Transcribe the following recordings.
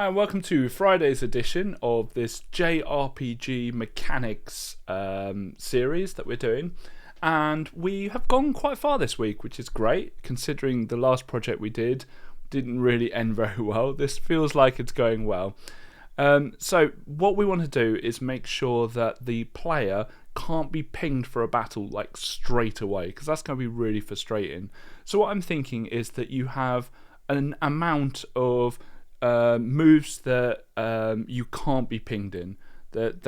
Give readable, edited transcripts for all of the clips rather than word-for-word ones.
And welcome to Friday's edition of this JRPG mechanics series that we're doing. And we have gone quite far this week, which is great, considering the last project we didn't really end very well. This feels like it's going well. So what we want to do is make sure that the player can't be pinged for a battle like straight away, because that's going to be really frustrating. So what I'm thinking is that you have an amount of moves that you can't be pinged in. That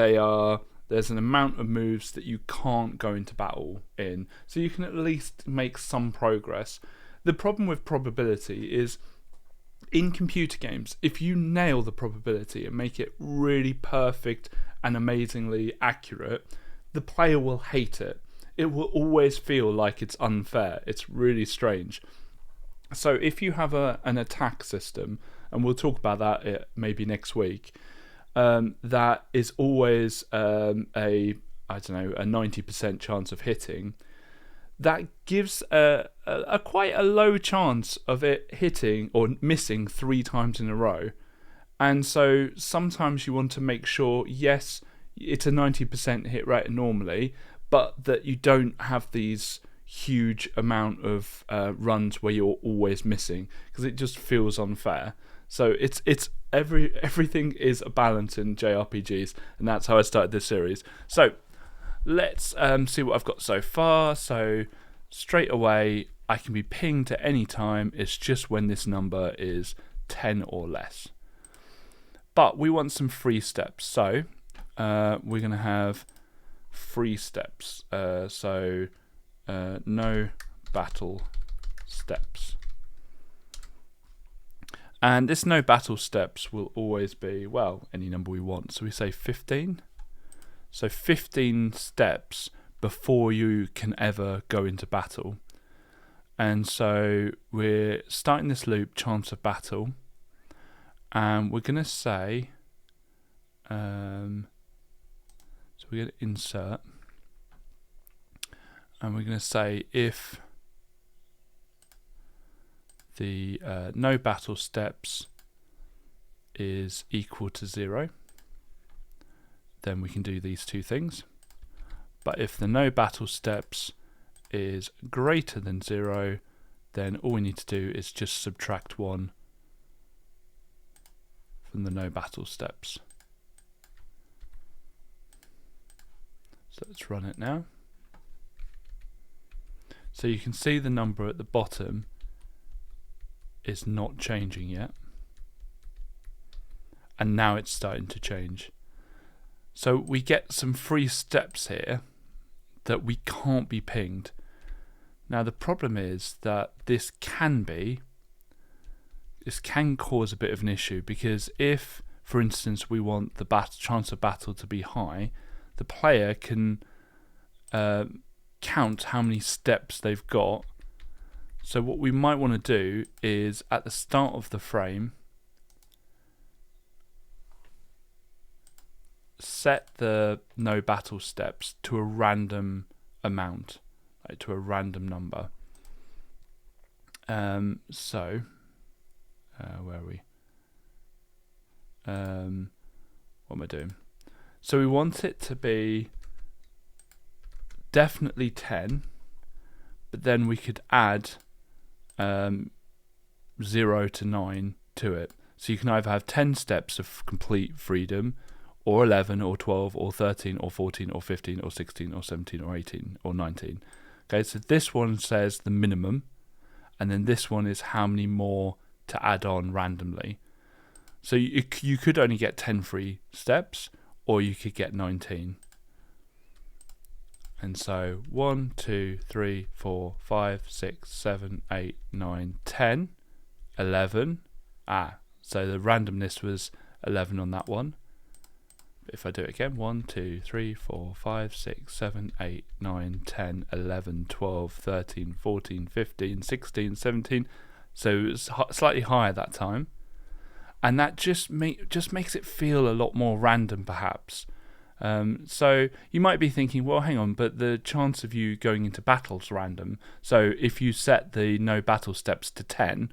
there's an amount of moves that you can't go into battle in, so you can at least make some progress. The problem with probability is, in computer games, if you nail the probability and make it really perfect and amazingly accurate, the player will hate it. It will always feel like it's unfair. It's really strange. So if you have an attack system, and we'll talk about that maybe next week, that is always a 90% chance of hitting, that gives a quite a low chance of it hitting or missing 3 times in a row. And so sometimes you want to make sure, yes, it's a 90% hit rate normally, but that you don't have these huge amount of runs where you're always missing, because it just feels unfair. So everything is a balance in JRPGs, and that's how I started this series. So let's see what I've got so far. So straight away, I can be pinged at any time. It's just when this number is 10 or less. But we want some free steps. So we're going to have free steps. No battle steps. And this no battle steps will always be, well, any number we want. So we say 15. So 15 steps before you can ever go into battle. And so we're starting this loop, chance of battle. And we're going to say, so we're going to insert. And we're going to say if the no battle steps is equal to 0, then we can do these two things. But if the no battle steps is greater than 0, then all we need to do is just subtract 1 from the no battle steps. So let's run it now. So you can see the number at the bottom is not changing yet, and now it's starting to change. So we get some free steps here that we can't be pinged. Now the problem is that this can cause a bit of an issue, because if, for instance, we want the chance of battle to be high, the player can count how many steps they've got. So what we might want to do is, at the start of the frame, set the no battle steps to a random amount, like to a random number. Where are we? What am I doing? So we want it to be definitely 10, but then we could add 0 to 9 to it. So you can either have 10 steps of complete freedom, or 11, or 12, or 13, or 14, or 15, or 16, or 17, or 18, or 19. Okay, so this one says the minimum, and then this one is how many more to add on randomly. So you could only get 10 free steps, or you could get 19. And so 1, 2, 3, 4, 5, 6, 7, 8, 9, 10, 11. So the randomness was 11 on that one. If I do it again, 1, 2, 3, 4, 5, 6, 7, 8, 9, 10, 11, 12, 13, 14, 15, 16, 17. So it's slightly higher that time. And that just makes it feel a lot more random, perhaps. So you might be thinking, well, hang on, but the chance of you going into battle's random. So if you set the no battle steps to 10,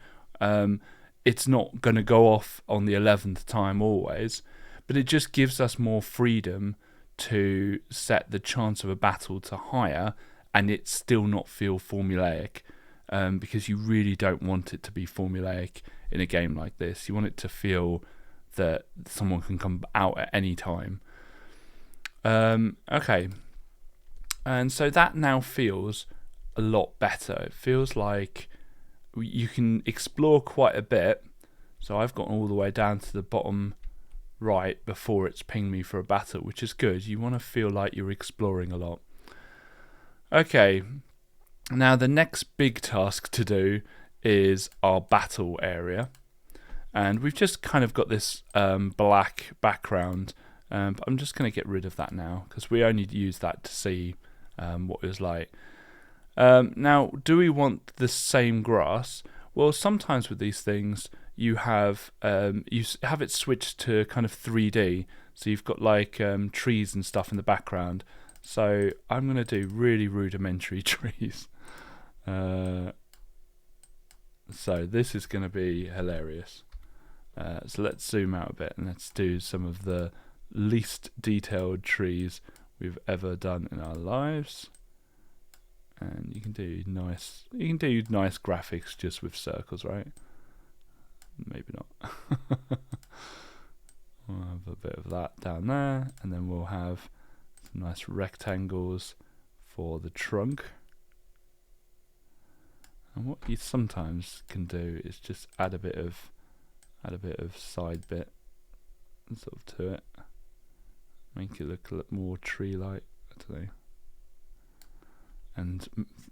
it's not going to go off on the 11th time always, but it just gives us more freedom to set the chance of a battle to higher and it still not feel formulaic, because you really don't want it to be formulaic in a game like this. You want it to feel that someone can come out at any time. Okay, and so that now feels a lot better. It feels like you can explore quite a bit. So I've gotten all the way down to the bottom right before it's pinged me for a battle, which is good. You want to feel like you're exploring a lot. Okay, now the next big task to do is our battle area. And we've just kind of got this black background, but I'm just going to get rid of that now because we only use that to see what it was like. Now, do we want the same grass? Well, sometimes with these things, you have it switched to kind of 3D, so you've got like trees and stuff in the background. So I'm going to do really rudimentary trees. So this is going to be hilarious. So let's zoom out a bit and let's do some of the least detailed trees we've ever done in our lives. And you can do nice graphics just with circles, right? Maybe not. We'll have a bit of that down there, and then we'll have some nice rectangles for the trunk. And what you sometimes can do is just add a bit of side bit sort of to it, make it look a lot more tree-like. I don't know. And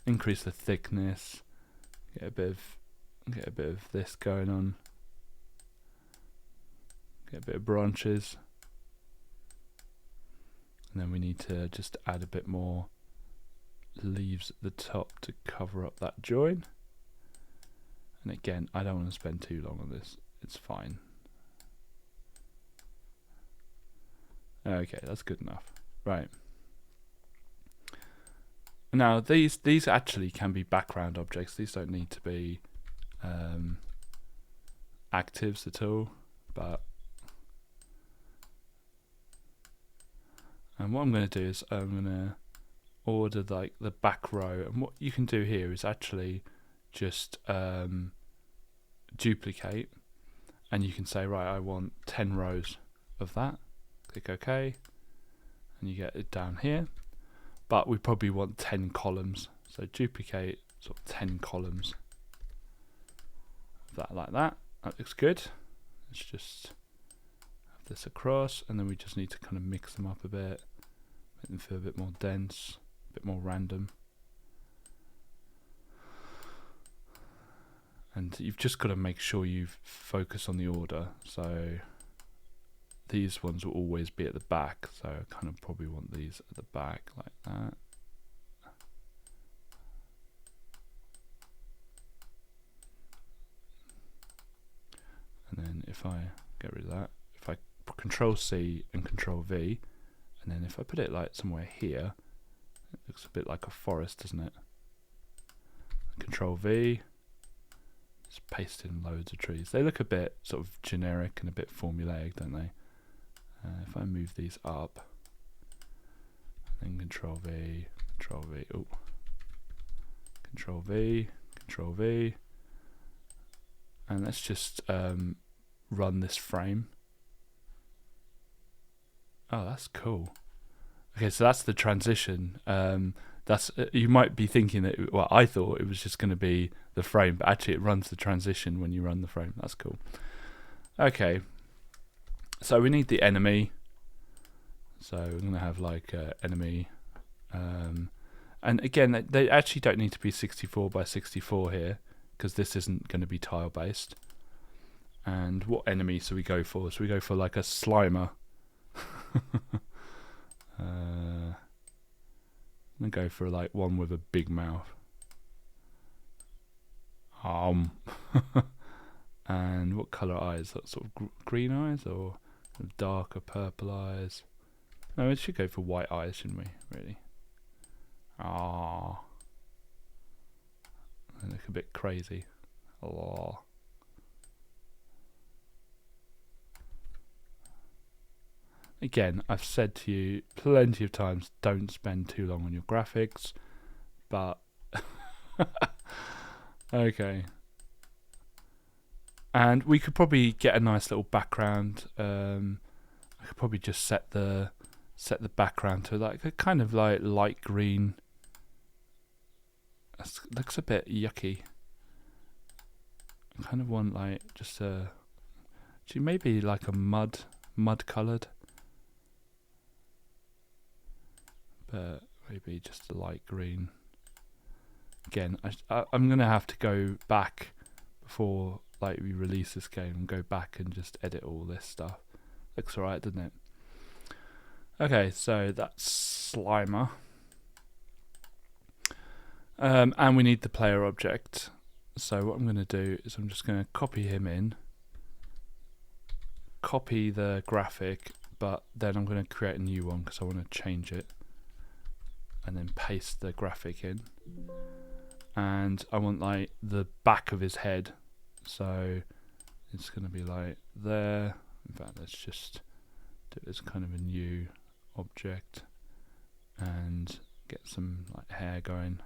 increase the thickness. Get a bit of this going on. Get a bit of branches. And then we need to just add a bit more leaves at the top to cover up that join. And again, I don't want to spend too long on this. It's fine. Okay, that's good enough. Right. Now these actually can be background objects. These don't need to be actives at all. But and what I'm going to do is I'm going to order like the back row. And what you can do here is actually just duplicate, and you can say, right, I want 10 rows of that. Click OK, and you get it down here. But we probably want 10 columns, so duplicate sort of 10 columns of that like that. That looks good. Let's just have this across, and then we just need to kind of mix them up a bit, make them feel a bit more dense, a bit more random. And you've just got to make sure you focus on the order. So these ones will always be at the back, so I kind of probably want these at the back like that. And then if I get rid of that, if I Control C and Control V, and then if I put it like somewhere here, it looks a bit like a forest, doesn't it? Control V, just paste in loads of trees. They look a bit sort of generic and a bit formulaic, don't they? If I move these up, then Control V, Control V, oh, Control V, Control V, and let's just run this frame. Oh, that's cool. Okay, so that's the transition. That's you might be thinking that. Well, I thought it was just going to be the frame, but actually it runs the transition when you run the frame. That's cool. Okay. So we need the enemy. So we're going to have like enemy. And again, they actually don't need to be 64 by 64 here, because this isn't going to be tile based. And what enemy so we go for? So we go for like a Slimer. I'm going to go for like one with a big mouth. And what colour eyes? That sort of green eyes or darker purple eyes? No, it should go for white eyes, shouldn't we? Really? They look a bit crazy. Again, I've said to you plenty of times, don't spend too long on your graphics, but okay. And we could probably get a nice little background. I could probably just set the background to like a kind of like light green. That looks a bit yucky. I kind of want like just maybe like a mud coloured, but maybe just a light green. Again, I'm gonna have to go back before like we release this game and go back and just edit all this stuff. Looks alright, doesn't it? Okay, so that's Slimer. And we need the player object. So what I'm going to do is I'm just going to copy him in, copy the graphic, but then I'm going to create a new one because I want to change it, and then paste the graphic in. And I want like the back of his head, so it's going to be like there. In fact, let's just do it as kind of a new object and get some like hair going.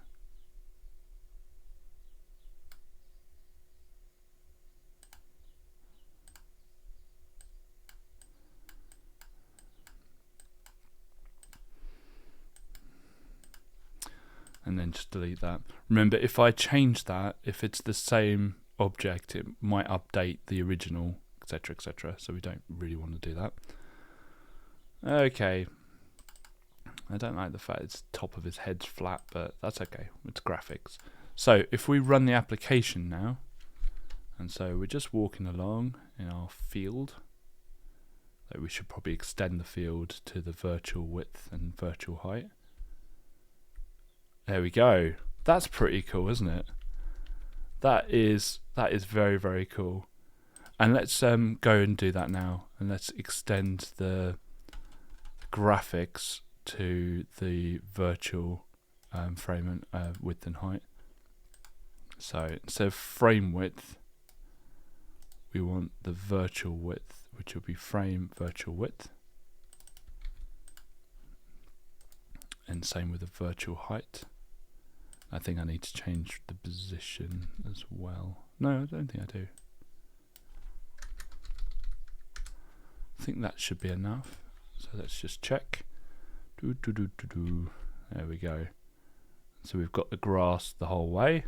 And then just delete that. Remember, if I change that, if it's the same object, it might update the original, etc, etc. So we don't really want to do that. Okay. I don't like the fact it's top of his head's flat, but that's okay. It's graphics. So if we run the application now, and so we're just walking along in our field. We should probably extend the field to the virtual width and virtual height. There we go. That's pretty cool, isn't it? That is very, very cool. And let's go and do that now, and let's extend the graphics to the virtual frame and width and height. So instead of frame width, we want the virtual width, which will be frame virtual width, and same with the virtual height. I think I need to change the position as well. No, I don't think I do. I think that should be enough. So let's just check. There we go. So we've got the grass the whole way,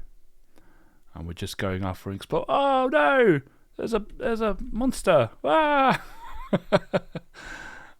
and we're just going after and explore. Oh no! There's a monster! Ah!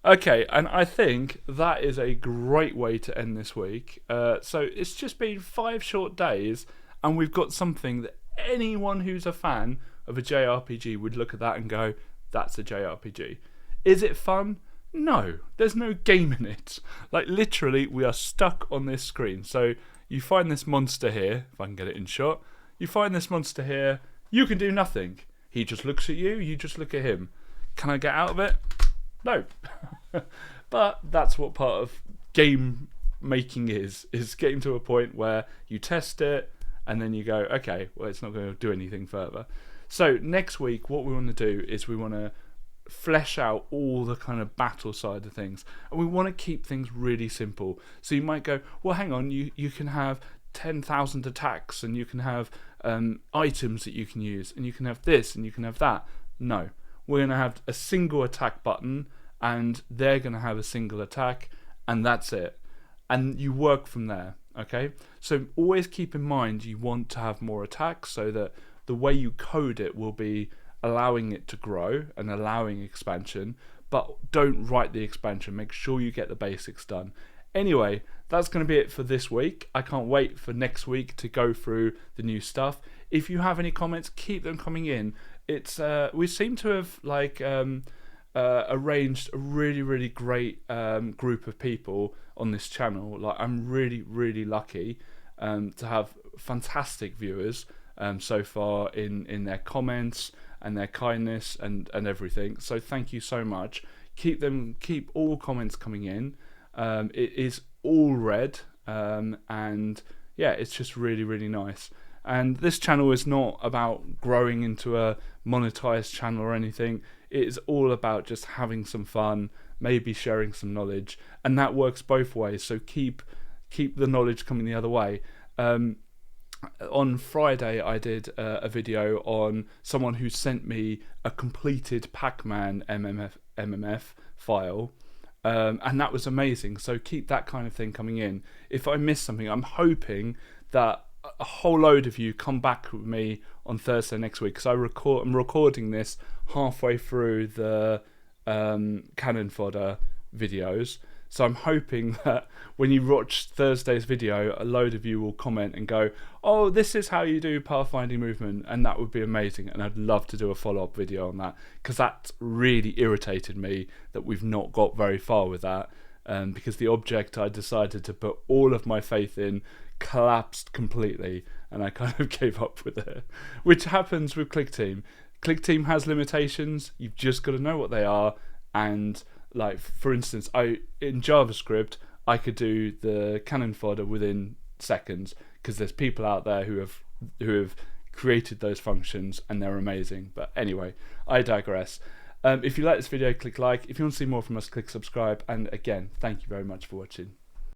Okay, and I think that is a great way to end this week. So it's just been 5 short days, and we've got something that anyone who's a fan of a JRPG would look at that and go, that's a JRPG. Is it fun? No, there's no game in it. Like literally, we are stuck on this screen. So you find this monster here, if I can get it in shot. You find this monster here, you can do nothing. He just looks at you, you just look at him. Can I get out of it? No. But that's what part of game making is getting to a point where you test it and then you go, okay, well, it's not going to do anything further. So next week, what we want to do is we want to flesh out all the kind of battle side of things, and we want to keep things really simple. So you might go, well, hang on, you can have 10,000 attacks, and you can have items that you can use, and you can have this and you can have that. No, we're going to have a single attack button, and they're going to have a single attack, and that's it. And you work from there, okay? So always keep in mind you want to have more attacks, so that the way you code it will be allowing it to grow and allowing expansion, but don't write the expansion. Make sure you get the basics done. Anyway, that's going to be it for this week. I can't wait for next week to go through the new stuff. If you have any comments, keep them coming in. It's we seem to have arranged a really great group of people on this channel. Like, I'm really lucky to have fantastic viewers so far in their comments and their kindness and everything. So thank you so much. Keep all comments coming in. It is all read, and yeah, it's just really nice. And this channel is not about growing into a monetized channel or anything. it is all about just having some fun, maybe sharing some knowledge, and that works both ways. So keep the knowledge coming the other way. On Friday, I did a video on someone who sent me a completed Pac-Man MMF file, and that was amazing. So keep that kind of thing coming in. If I miss something, I'm hoping that a whole load of you come back with me on Thursday next week, because I'm recording this halfway through the Cannon Fodder videos. So I'm hoping that when you watch Thursday's video, a load of you will comment and go, oh, this is how you do pathfinding movement, and that would be amazing. And I'd love to do a follow-up video on that, because that really irritated me that we've not got very far with that, because the object I decided to put all of my faith in collapsed completely, and I kind of gave up with it, which happens with Clickteam. Clickteam has limitations. You've just got to know what they are. And like, for instance, in JavaScript, I could do the cannon fodder within seconds, because there's people out there who have created those functions, and they're amazing. But anyway, I digress. If you like this video, click like. If you want to see more from us, click subscribe. And again, thank you very much for watching.